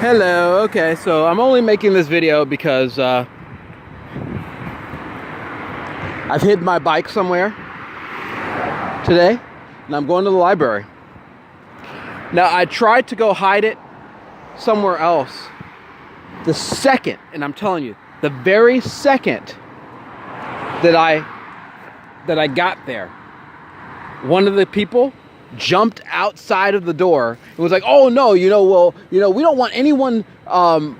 Hello. Okay, so I'm only making this video because I've hidden my bike somewhere today, and I'm going to the library. Now, I tried to go hide it somewhere else the second, and I'm telling you, the very second that I got there, one of the people jumped outside of the door and was like, "Oh no, we don't want anyone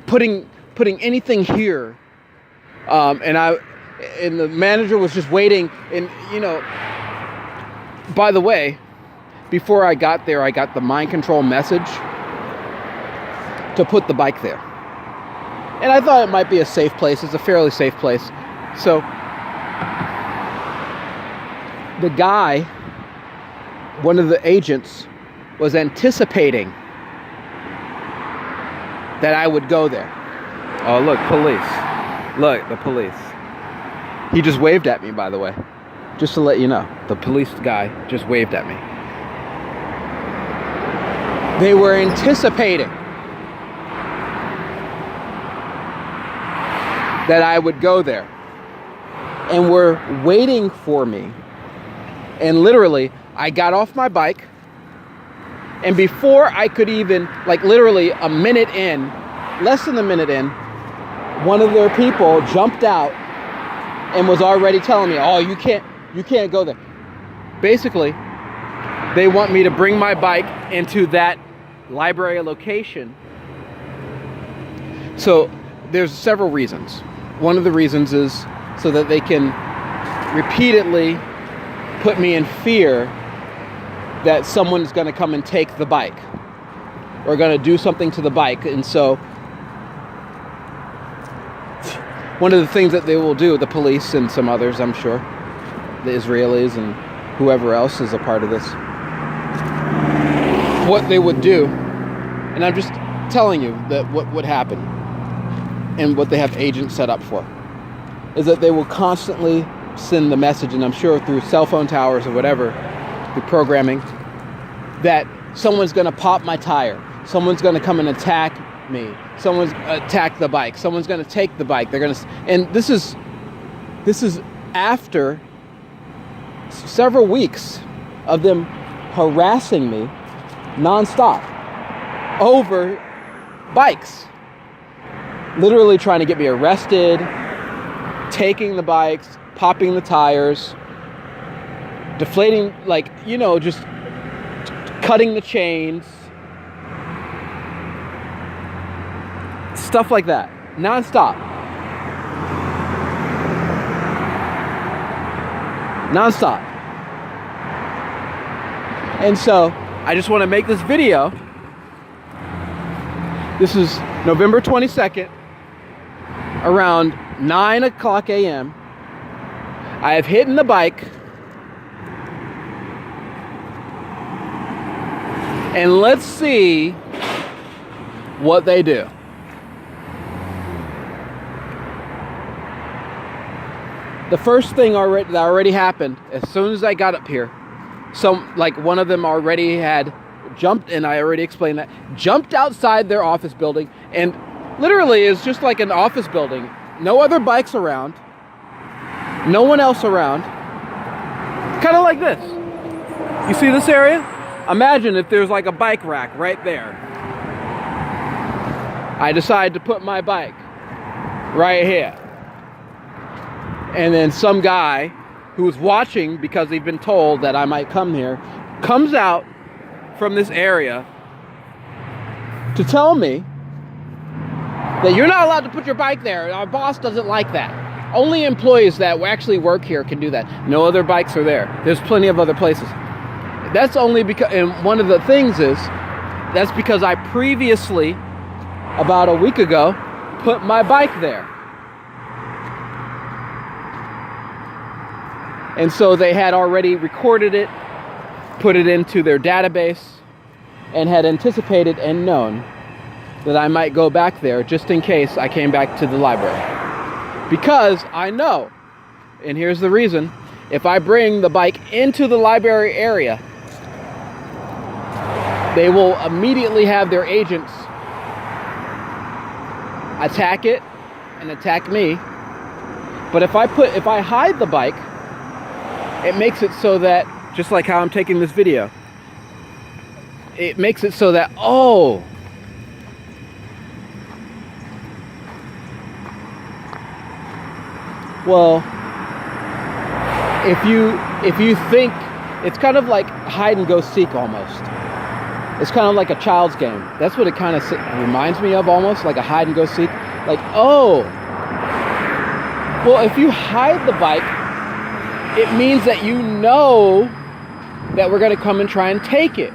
putting anything here." And the manager was just waiting. And by the way, before I got there, I got the mind control message to put the bike there, and I thought it might be a safe place. It's a fairly safe place. So the guy, one of the agents, was anticipating that I would go there. Oh, look, police. Look, the police. He just waved at me, by the way. Just to let you know. The police guy just waved at me. They were anticipating that I would go there. And were waiting for me. And literally, I got off my bike, and before I could even, literally a minute in, less than a minute in, one of their people jumped out and was already telling me, "Oh, you can't go there." Basically, they want me to bring my bike into that library location. So there's several reasons. One of the reasons is so that they can repeatedly put me in fear that someone's going to come and take the bike or going to do something to the bike. And so one of the things that they will do, the police and some others, I'm sure, the Israelis and whoever else is a part of this, what they would do, and I'm just telling you that what would happen and what they have agents set up for, is that they will constantly send the message, and I'm sure through cell phone towers or whatever, through programming, that someone's going to pop my tire, someone's going to come and attack me, someone's attack the bike, someone's going to take the bike. They're going to, and this is after several weeks of them harassing me nonstop over bikes, literally trying to get me arrested, taking the bikes, popping the tires, deflating, just cutting the chains, stuff like that, nonstop. And so I just want to make this video. This is November 22nd, around 9 o'clock a.m. I have hidden the bike, and let's see what they do. The first thing that already happened, as soon as I got up here, one of them already had jumped, and I already explained that, jumped outside their office building, and literally it's just like an office building. No other bikes around. No one else around. Kind of like this. You see this area? Imagine if there's like a bike rack right there. I decide to put my bike right here. And then some guy who was watching, because he'd been told that I might come here, comes out from this area to tell me that you're not allowed to put your bike there. Our boss doesn't like that. Only employees that actually work here can do that. No other bikes are there. There's plenty of other places. That's only because, and one of the things is, that's because I previously, about a week ago, put my bike there. And so they had already recorded it, put it into their database, and had anticipated and known that I might go back there just in case I came back to the library. Because I know, and here's the reason, if I bring the bike into the library area, they will immediately have their agents attack it and attack me. But if I hide the bike, it makes it so that, just like how I'm taking this video, it makes it so that, oh, well, if you think, it's kind of like hide and go seek almost. It's kind of like a child's game. That's what it kind of reminds me of, almost like a hide and go seek. Like, oh, well, if you hide the bike, it means that you know that we're going to come and try and take it,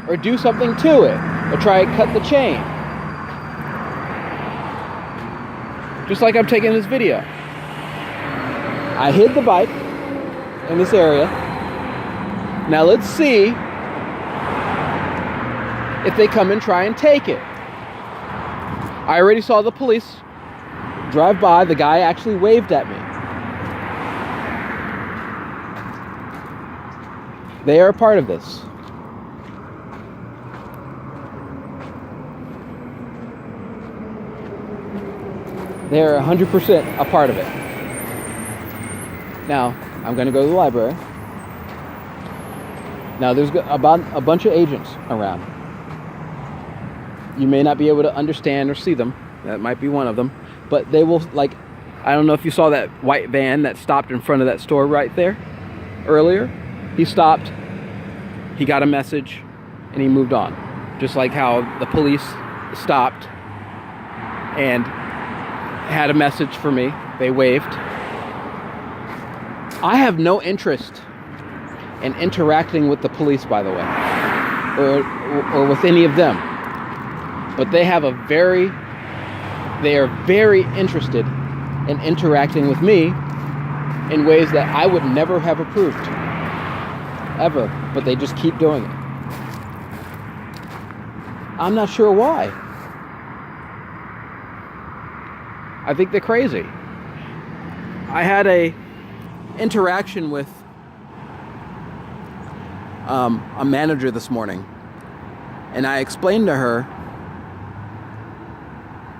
or do something to it, or try and cut the chain. Just like I'm taking this video. I hid the bike in this area. Now let's see if they come and try and take it. I already saw the police drive by. The guy actually waved at me. They are a part of this. They are 100% a part of it. Now, I'm going to go to the library. Now, there's about a bunch of agents around. You may not be able to understand or see them. That might be one of them. But they will, like, I don't know if you saw that white van that stopped in front of that store right there earlier. He stopped, he got a message, and he moved on. Just like how the police stopped and had a message for me. They waved. I have no interest in interacting with the police, by the way, or with any of them. But they are very interested in interacting with me in ways that I would never have approved, ever, but they just keep doing it. I'm not sure why. I think they're crazy. I had a interaction with a manager this morning, and I explained to her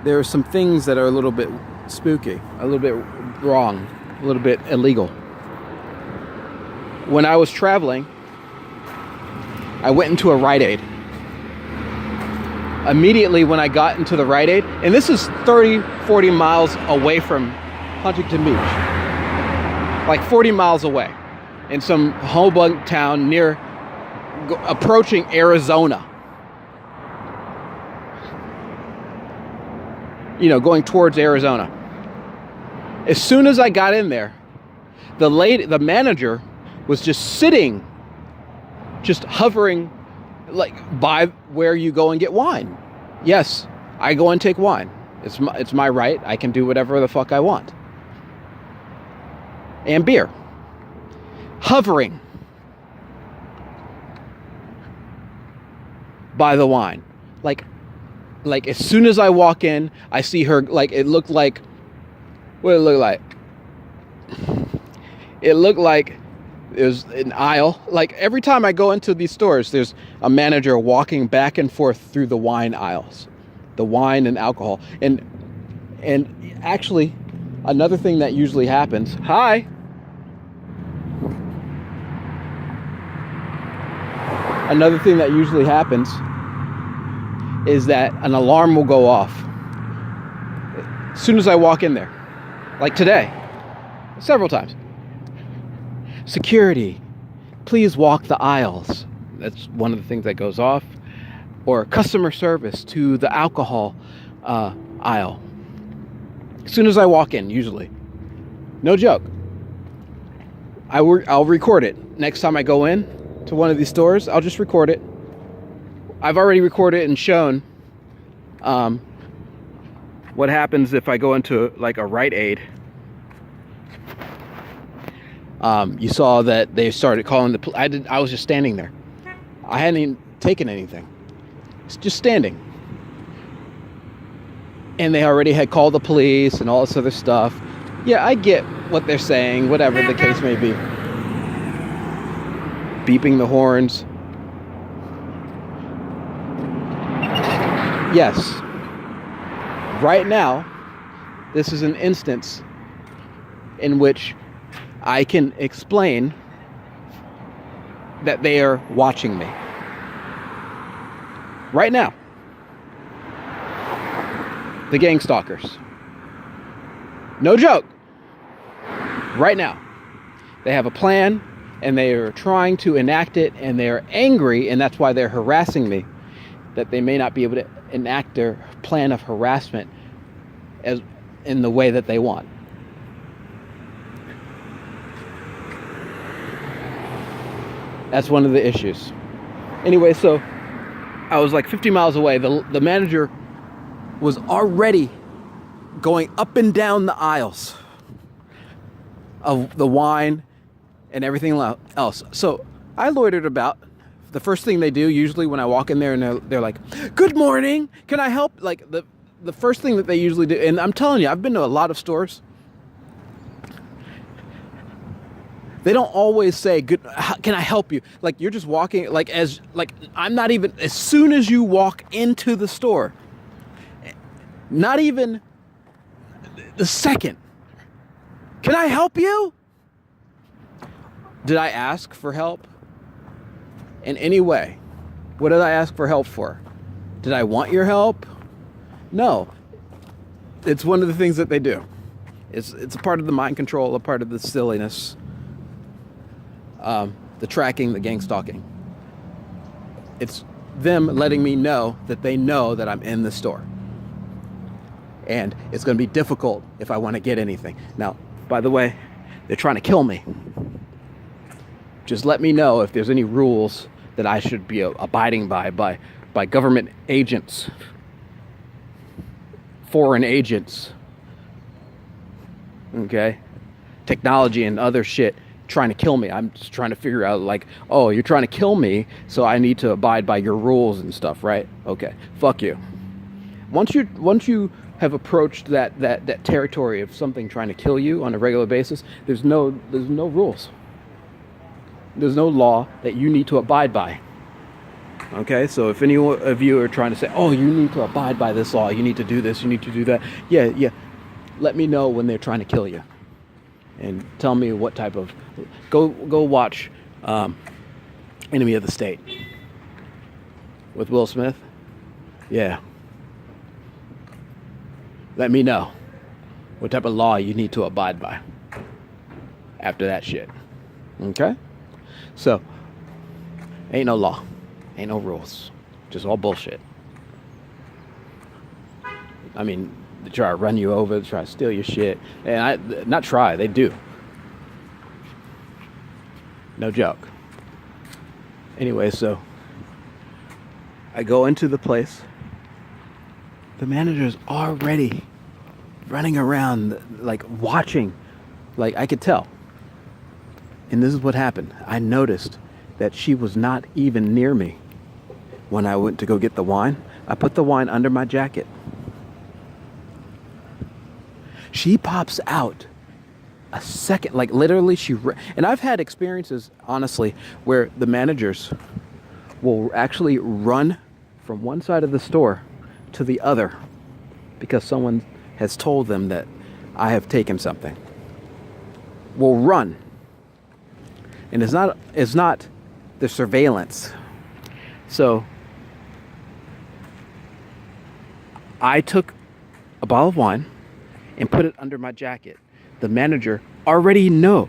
there are some things that are a little bit spooky, a little bit wrong, a little bit illegal. When I was traveling, I went into a Rite Aid. Immediately when I got into the Rite Aid, and this is 30, 40 miles away from Huntington Beach, like 40 miles away, in some Hoboken town near, approaching Arizona. You know, going towards Arizona. As soon as I got in there, the manager was just sitting, just hovering, like by where you go and get wine. Yes, I go and take wine. It's my right. I can do whatever the fuck I want. And beer. Hovering by the wine. Like as soon as I walk in, I see her, like it looked like, what did it look like? It looked like there's an aisle. Like every time I go into these stores, there's a manager walking back and forth through the wine aisles, the wine and alcohol. And actually, another thing that usually happens, hi. Another thing that usually happens is that an alarm will go off as soon as I walk in there. Like today, several times. Security, please walk the aisles. That's one of the things that goes off. Or customer service to the alcohol aisle. As soon as I walk in, usually. No joke. I'll record it. Next time I go in to one of these stores, I'll just record it. I've already recorded and shown what happens if I go into like a Rite Aid. You saw that they started calling the I was just standing there. I hadn't even taken anything. It's just standing. And they already had called the police and all this other stuff. Yeah, I get what they're saying, whatever the case may be. Beeping the horns. Yes. right now, this is an instance in which I can explain that they are watching me. Right now. The gang stalkers. No joke. Right now. They have a plan, and they are trying to enact it, and they are angry, and that's why they're harassing me, that they may not be able to enact their plan of harassment as in the way that they want. That's one of the issues. Anyway, so I was like 50 miles away. The manager was already going up and down the aisles of the wine and everything else. So I loitered about. The first thing they do usually when I walk in there, and they're like, "Good morning, can I help?" Like the first thing that they usually do, and I'm telling you, I've been to a lot of stores. They don't always say, "Good, can I help you?" Like you're just walking, I'm not even, as soon as you walk into the store, not even the second, "Can I help you?" Did I ask for help in any way? What did I ask for help for? Did I want your help? No. It's one of the things that they do. It's a part of the mind control, a part of the silliness. The tracking, the gang stalking. It's them letting me know that they know that I'm in the store. And it's going to be difficult if I want to get anything. Now, by the way, they're trying to kill me. Just let me know if there's any rules that I should be abiding by government agents, foreign agents, okay? Technology and other shit trying to kill me. I'm just trying to figure out, like, oh, you're trying to kill me, so I need to abide by your rules and stuff, right? Okay, fuck you. Once you have approached that territory of something trying to kill you on a regular basis, there's no rules. There's no law that you need to abide by. Okay, so if any of you are trying to say, oh, you need to abide by this law, you need to do this, you need to do that, yeah, let me know when they're trying to kill you. And tell me what type of... Go watch Enemy of the State with Will Smith. Yeah. Let me know what type of law you need to abide by after that shit. Okay? So, ain't no law. Ain't no rules. Just all bullshit. I mean, they try to run you over, they try to steal your shit. And not try, they do. No joke. Anyway, so I go into the place. The manager's already running around, like watching. Like I could tell. And this is what happened. I noticed that she was not even near me when I went to go get the wine. I put the wine under my jacket. She pops out a second, like literally and I've had experiences, honestly, where the managers will actually run from one side of the store to the other because someone has told them that I have taken something. Will run. And it's not the surveillance. So I took a bottle of wine and put it under my jacket. The manager already knew.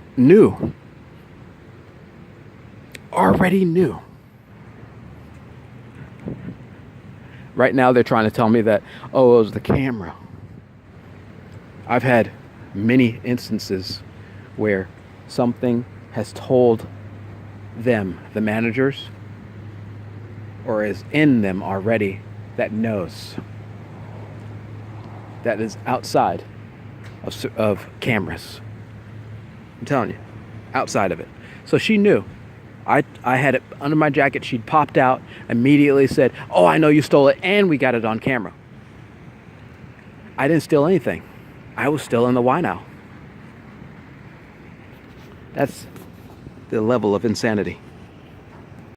Right now they're trying to tell me that, oh, it was the camera. I've had many instances where something has told them, the managers, or is in them already, that knows. That is outside of cameras. I'm telling you, outside of it. So she knew. I had it under my jacket. She'd popped out, immediately said, oh, I know you stole it, and we got it on camera. I didn't steal anything. I was still in the wine aisle. That's the level of insanity.